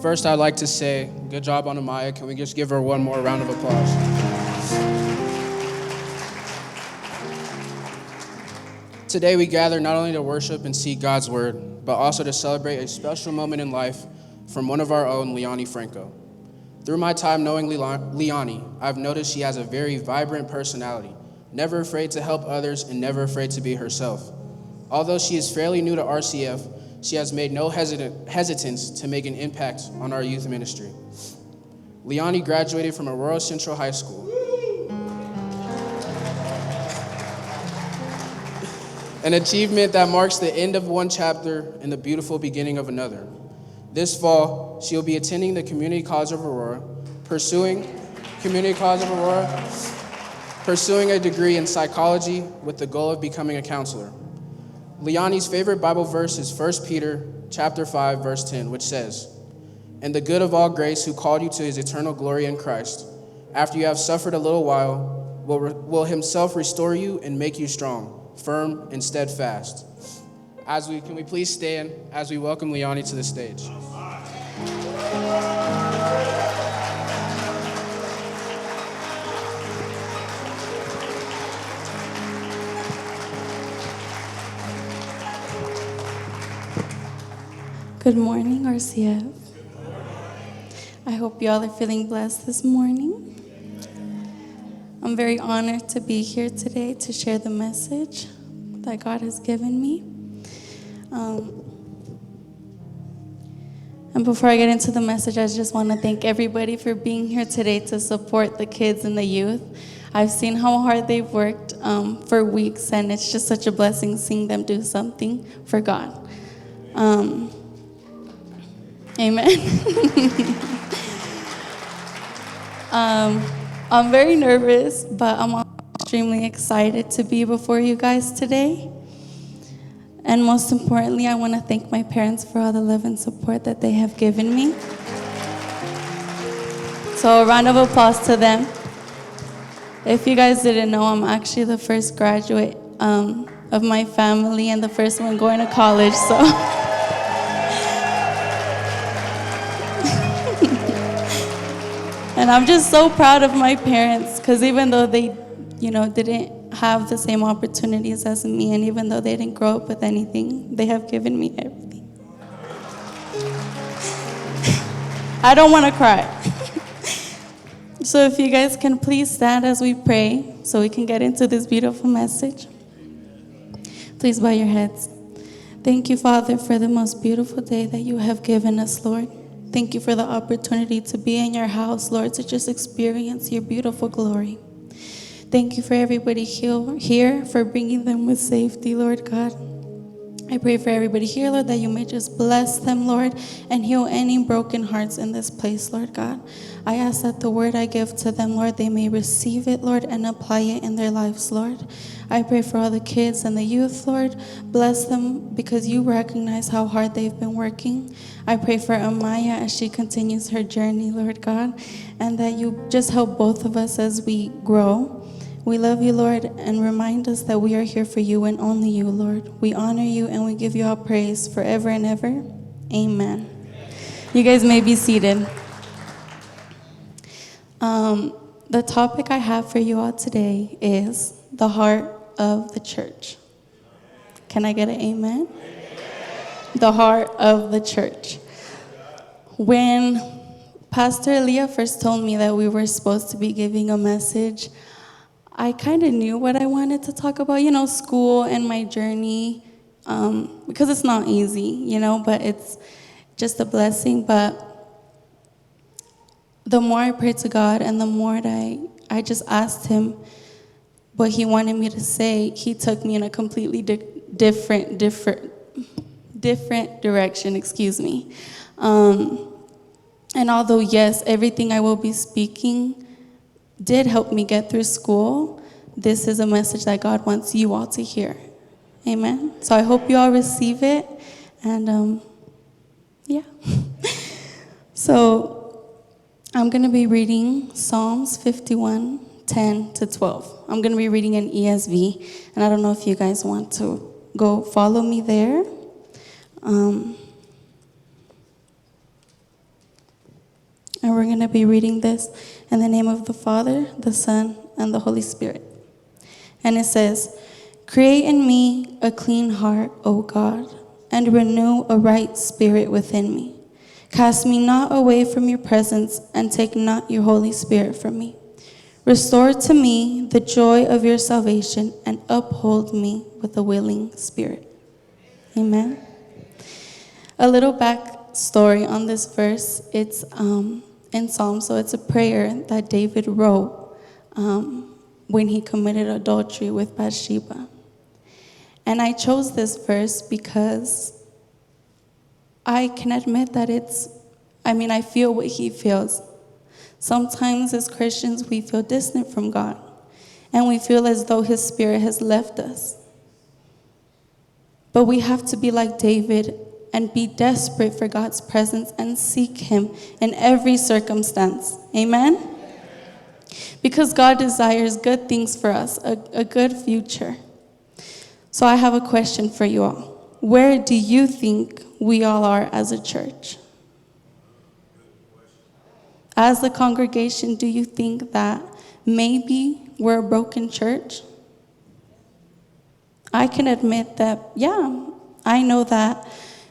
First, I'd like to say, good job on Amaya. Can we just give her one more round of applause? Today, we gather not only to worship and seek God's word, but also to celebrate a special moment in life from one of our own, Lianny Franco. Through my time knowing Lianny, I've noticed she has a very vibrant personality, never afraid to help others and never afraid to be herself. Although she is fairly new to RCF, she has made no hesitance to make an impact on our youth ministry. Lianny graduated from Aurora Central High School. An achievement that marks the end of one chapter and the beautiful beginning of another. This fall, she will be attending the Community College of Aurora, pursuing a degree in psychology with the goal of becoming a counselor. Lianny's favorite Bible verse is 1 Peter chapter 5, verse 10, which says, "And the good of all grace who called you to his eternal glory in Christ, after you have suffered a little while, will himself restore you and make you strong, firm and steadfast." Can we please stand as we welcome Lianny to the stage? Good morning, RCF. I hope y'all are feeling blessed this morning. I'm very honored to be here today to share the message that God has given me. And before I get into the message, I just want to thank everybody for being here today to support the kids and the youth. I've seen how hard they've worked for weeks, and it's just such a blessing seeing them do something for God. Amen. I'm very nervous, but I'm extremely excited to be before you guys today. And most importantly, I want to thank my parents for all the love and support that they have given me. So a round of applause to them. If you guys didn't know, I'm actually the first graduate of my family and the first one going to college, so. And I'm just so proud of my parents, because even though they, didn't have the same opportunities as me, and even though they didn't grow up with anything, they have given me everything. I don't want to cry. So if you guys can please stand as we pray so we can get into this beautiful message. Please bow your heads. Thank you, Father, for the most beautiful day that you have given us, Lord. Thank you for the opportunity to be in your house, Lord, to just experience your beautiful glory. Thank you for everybody here, for bringing them with safety, Lord God. I pray for everybody here, Lord, that you may just bless them, Lord, and heal any broken hearts in this place, Lord God. I ask that the word I give to them, Lord, they may receive it, Lord, and apply it in their lives, Lord. I pray for all the kids and the youth, Lord. Bless them because you recognize how hard they've been working. I pray for Amaya as she continues her journey, Lord God, and that you just help both of us as we grow. We love you, Lord, and remind us that we are here for you and only you, Lord. We honor you and we give you all praise forever and ever. Amen. You guys may be seated. The topic I have for you all today is the heart of the church. Can I get an amen? The heart of the church. When Pastor Leah first told me that we were supposed to be giving a message, I kind of knew what I wanted to talk about, school and my journey, because it's not easy, but it's just a blessing. But the more I prayed to God and the more that I just asked him what he wanted me to say, he took me in a completely different direction, and although, yes, everything I will be speaking did help me get through school, this is a message that God wants you all to hear. Amen. So I hope you all receive it. And yeah. So I'm going to be reading Psalms 51, 10 to 12. I'm going to be reading an ESV. And I don't know if you guys want to go follow me there. And we're going to be reading this in the name of the Father, the Son, and the Holy Spirit. And it says, "Create in me a clean heart, O God, and renew a right spirit within me. Cast me not away from your presence, and take not your Holy Spirit from me. Restore to me the joy of your salvation, and uphold me with a willing spirit." Amen. A little backstory on this verse. It's in Psalms, so it's a prayer that David wrote when he committed adultery with Bathsheba. And I chose this verse because I can admit that I feel what he feels. Sometimes as Christians, we feel distant from God, and we feel as though his spirit has left us. But we have to be like David and be desperate for God's presence and seek him in every circumstance. Amen? Because God desires good things for us, a good future. So I have a question for you all. Where do you think we all are as a church? As the congregation, do you think that maybe we're a broken church? I can admit that, I know that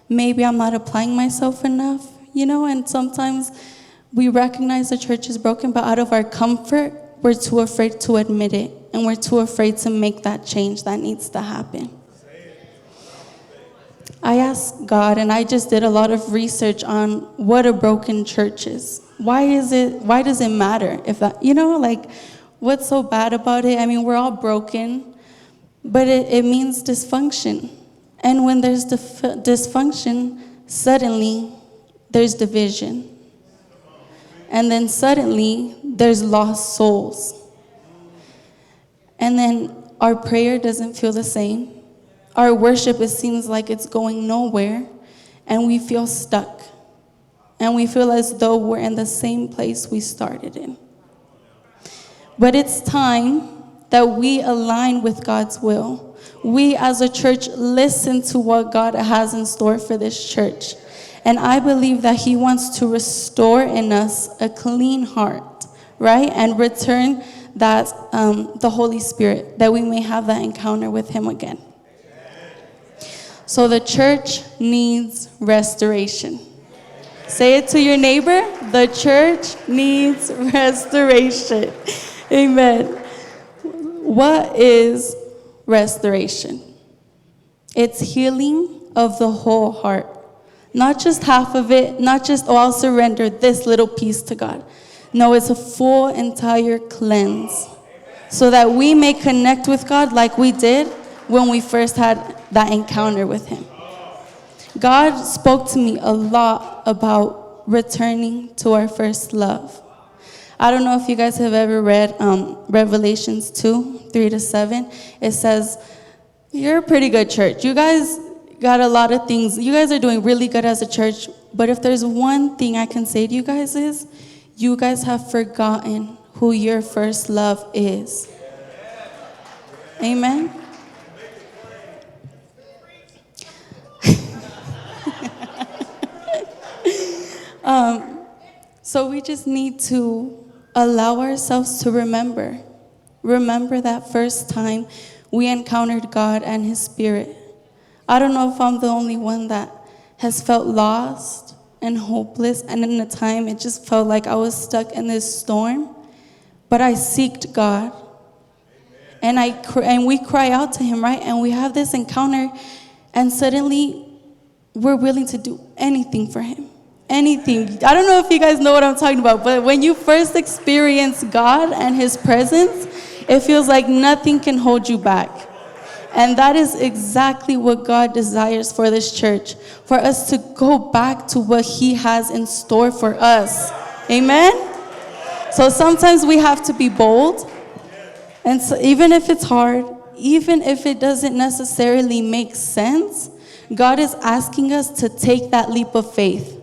maybe I'm not applying myself enough, and sometimes we recognize the church is broken, but out of our comfort, we're too afraid to admit it, and we're too afraid to make that change that needs to happen. I asked God, and I just did a lot of research on what a broken church is. Why does it matter if that, what's so bad about it? I mean, we're all broken, but it means dysfunction. And when there's dysfunction, suddenly there's division. And then suddenly there's lost souls. And then our prayer doesn't feel the same. Our worship, it seems like it's going nowhere, and we feel stuck. And we feel as though we're in the same place we started in. But it's time that we align with God's will. We as a church listen to what God has in store for this church. And I believe that he wants to restore in us a clean heart, right? And return that the Holy Spirit, that we may have that encounter with him again. So the church needs restoration. Say it to your neighbor, the church needs restoration. Amen. What is restoration? It's healing of the whole heart. Not just half of it, not just, I'll surrender this little piece to God. No, it's a full, entire cleanse. So that we may connect with God like we did when we first had that encounter with him. God spoke to me a lot about returning to our first love. I don't know if you guys have ever read Revelations 2:3-7. It says, you're a pretty good church. You guys got a lot of things. You guys are doing really good as a church. But if there's one thing I can say to you guys is, you guys have forgotten who your first love is. Amen? So we just need to allow ourselves to remember that first time we encountered God and his spirit. I don't know if I'm the only one that has felt lost and hopeless, and in a time it just felt like I was stuck in this storm, but I seeked God. And we cry out to him, right? And we have this encounter, and suddenly we're willing to do anything for him. Anything. I don't know if you guys know what I'm talking about, but when you first experience God and his presence, it feels like nothing can hold you back. And that is exactly what God desires for this church, for us to go back to what he has in store for us. Amen? So sometimes we have to be bold, and so even if it's hard, even if it doesn't necessarily make sense, God is asking us to take that leap of faith.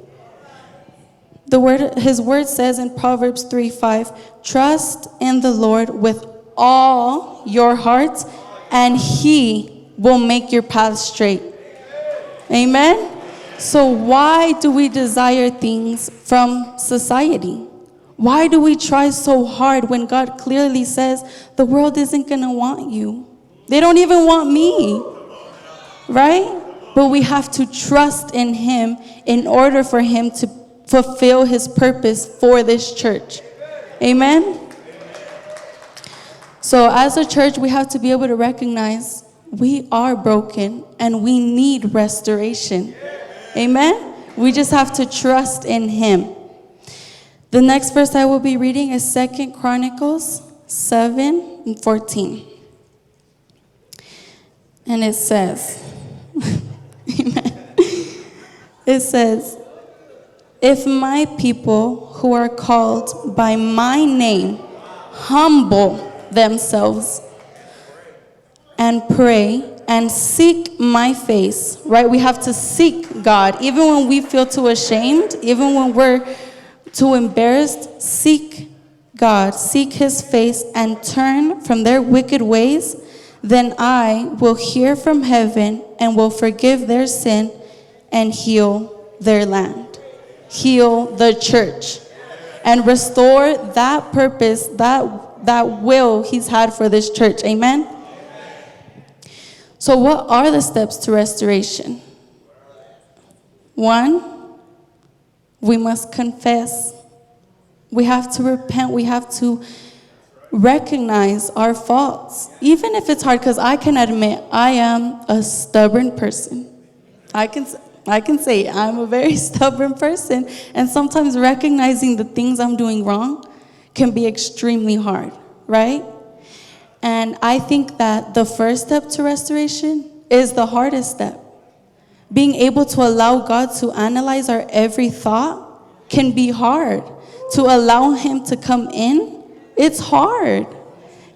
His word says in Proverbs 3:5, trust in the Lord with all your heart, and he will make your path straight. Amen? So why do we desire things from society? Why do we try so hard when God clearly says the world isn't going to want you? They don't even want me, right? But we have to trust in him in order for him to fulfill his purpose for this church. Amen? So as a church, we have to be able to recognize we are broken and we need restoration. Amen? We just have to trust in him. The next verse I will be reading is 2 Chronicles 7:14. And it says, amen. It says, if my people who are called by my name humble themselves and pray and seek my face, right? We have to seek God. Even when we feel too ashamed, even when we're too embarrassed, seek God, seek his face and turn from their wicked ways, then I will hear from heaven and will forgive their sin and heal their land, heal the church, and restore that purpose, that will he's had for this church. Amen? So what are the steps to restoration? 1, we must confess. We have to repent. We have to recognize our faults. Even if it's hard, because I can admit I am a stubborn person. I can say I'm a very stubborn person. And sometimes recognizing the things I'm doing wrong can be extremely hard, right? And I think that the first step to restoration is the hardest step. Being able to allow God to analyze our every thought can be hard. To allow him to come in, it's hard.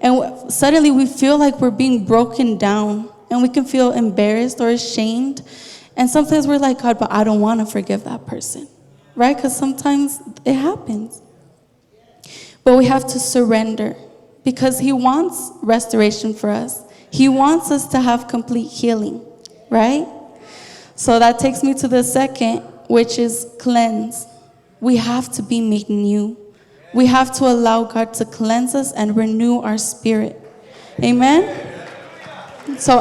And suddenly we feel like we're being broken down and we can feel embarrassed or ashamed. And sometimes we're like, God, but I don't want to forgive that person, right? Because sometimes it happens. But we have to surrender because he wants restoration for us. He wants us to have complete healing, right? So that takes me to the second, which is cleanse. We have to be made new. We have to allow God to cleanse us and renew our spirit. Amen? So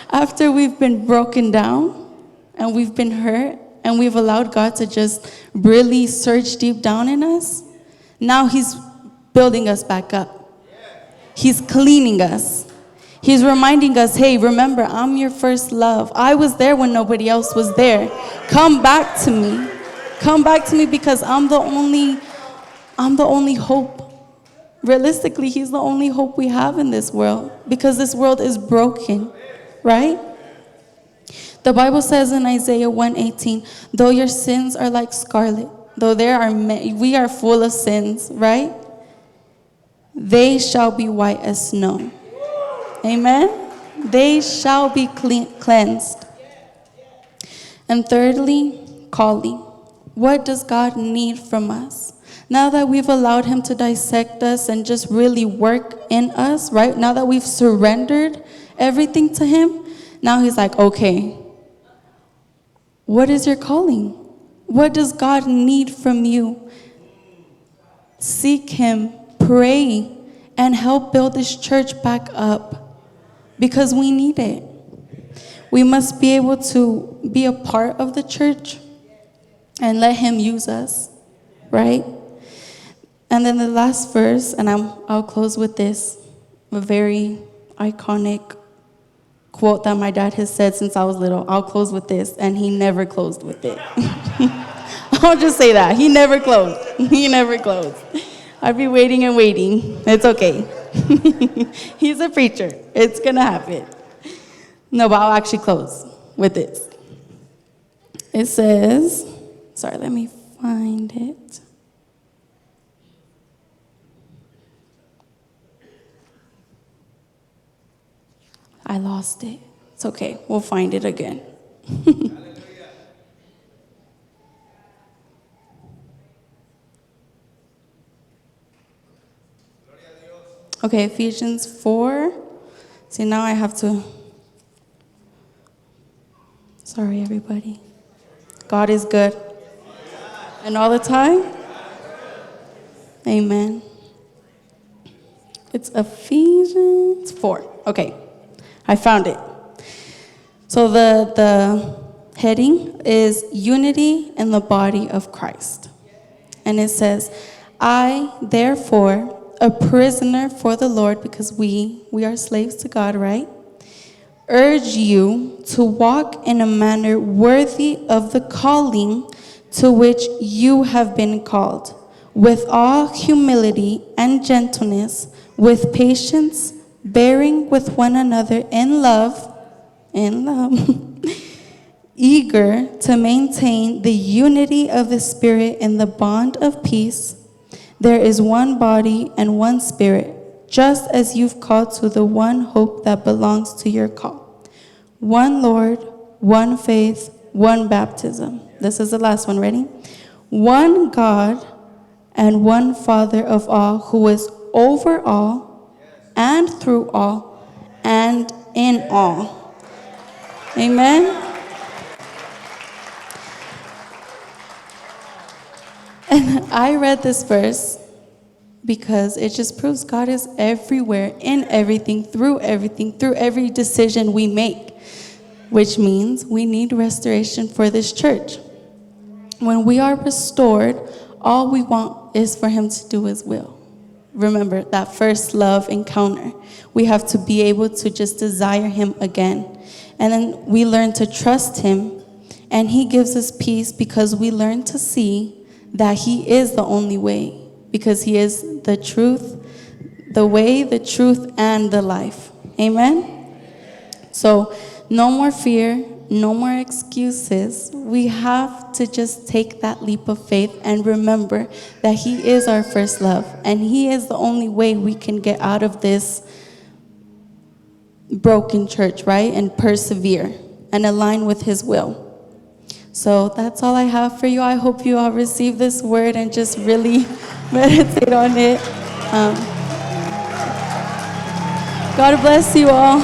after we've been broken down and we've been hurt and we've allowed God to just really search deep down in us, now he's building us back up. He's cleaning us. He's reminding us, hey, remember, I'm your first love. I was there when nobody else was there. Come back to me. Come back to me because I'm the only hope. Realistically, he's the only hope we have in this world because this world is broken, right? The Bible says in Isaiah 1:18, though your sins are like scarlet, though we are full of sins, right? They shall be white as snow. Amen? They shall be cleansed. And thirdly, calling. What does God need from us? Now that we've allowed him to dissect us and just really work in us, right? Now that we've surrendered everything to him, now he's like, okay, what is your calling? What does God need from you? Seek him, pray, and help build this church back up because we need it. We must be able to be a part of the church and let him use us, right? And then the last verse, and I'll close with this, a very iconic quote that my dad has said since I was little. I'll close with this, and he never closed with it. I'll just say that. He never closed. He never closed. I'd be waiting and waiting. It's okay. He's a preacher. It's going to happen. No, but I'll actually close with this. It says, sorry, let me find it. I lost it. It's okay. We'll find it again. Okay, Ephesians 4. See, now I have to. Sorry, everybody. God is good. And all the time? Amen. It's Ephesians 4. Okay, I found it. So the heading is Unity in the Body of Christ. And it says, I, therefore, a prisoner for the Lord, because we are slaves to God, right? Urge you to walk in a manner worthy of the calling to which you have been called, with all humility and gentleness, with patience, bearing with one another in love, eager to maintain the unity of the Spirit in the bond of peace. There is one body and one Spirit, just as you've called to the one hope that belongs to your call. One Lord, one faith, one baptism. This is the last one, ready? One God and one Father of all, who is over all and through all and in all. Amen. And I read this verse because it just proves God is everywhere, in everything, through every decision we make, which means we need restoration for this church. When we are restored, all we want is for him to do his will. Remember that first love encounter. We have to be able to just desire him again. And then we learn to trust him, and he gives us peace because we learn to see that he is the only way, because he is the truth, the way, the truth, and the life. Amen? So no more fear, no more excuses. We have to just take that leap of faith and remember that he is our first love, and he is the only way we can get out of this broken church, right? And persevere and align with his will. So that's all I have for you. I hope you all receive this word and just really meditate on it. God bless you all.